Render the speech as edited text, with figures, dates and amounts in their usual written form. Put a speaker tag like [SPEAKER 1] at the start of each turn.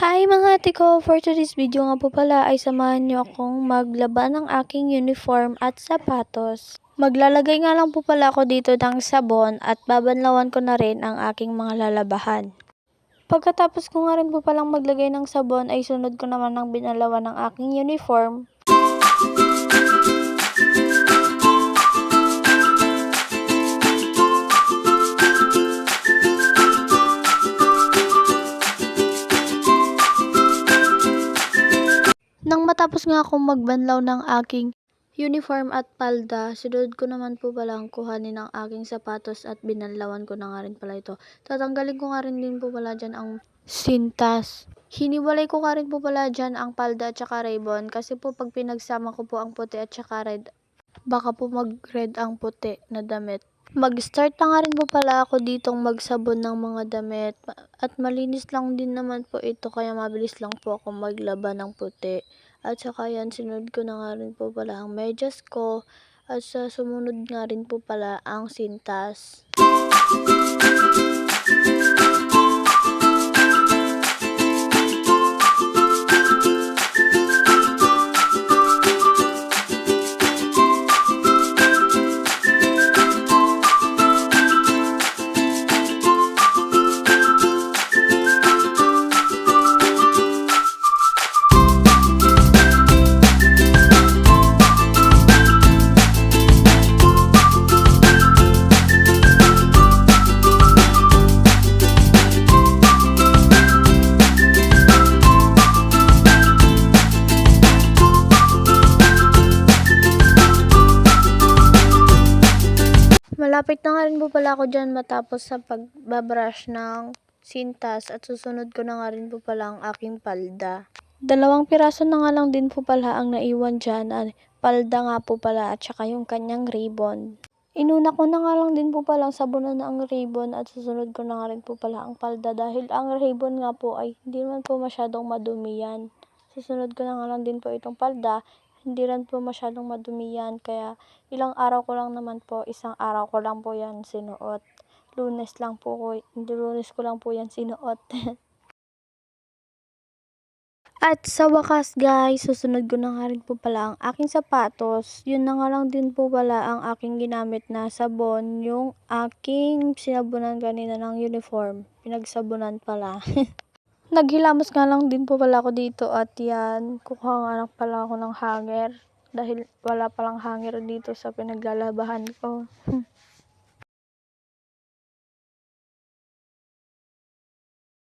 [SPEAKER 1] Hi mga ate ko! For today's video nga po pala ay samahan niyo akong maglaba ng aking uniform at sapatos. Maglalagay nga lang po pala ako dito ng sabon at babanlawan ko na rin ang aking mga lalabahan. Pagkatapos ko nga rin po palang maglagay ng sabon ay sunod ko naman ang binalawan ng aking uniform. Nang matapos nga akong magbanlaw ng aking uniform at palda, sunod ko naman po pala ang kuhanin ng aking sapatos at binanlawan ko na nga rin pala ito. Tatanggalin ko nga rin din po pala dyan ang sintas. Hiniwalay ko nga rin po pala dyan ang palda at saka ribbon kasi po pag pinagsama ko po ang puti at saka red, baka po mag-red ang puti na damit. Mag-start na nga rin po pala ako ditong magsabon ng mga damit at malinis lang din naman po ito kaya mabilis lang po ako maglaba ng puti. At saka yan, sinunod ko na nga rin po pala ang medyas ko at sa sumunod nga rin po pala ang sintas. Malapit na nga rin po pala ako dyan matapos sa pagbabrush ng sintas at susunod ko na nga rin po pala ang aking palda. 2 piraso na nga lang din po pala ang naiwan dyan, palda nga po pala at saka yung kanyang ribbon. Inuna ko na nga lang din po palang sabunan na ang ribbon at susunod ko na nga rin po pala ang palda dahil ang ribbon nga po ay hindi naman po masyadong madumi yan. Susunod ko na nga lang din po itong palda. Hindi rin po masyadong madumi yan, kaya ilang araw ko lang naman po, isang araw ko lang po yan sinuot. Lunes ko lang po yan sinuot. At sa wakas guys, susunod ko na nga rin po pala ang aking sapatos. Yun na nga lang din po pala ang aking ginamit na sabon, yung aking sinabunan kanina ng uniform. Pinagsabunan pala. Naghilamos nga lang din po pala ako dito at yan, kukuha nga lang pala ako ng hanger dahil wala palang hanger dito sa pinaglalabahan ko.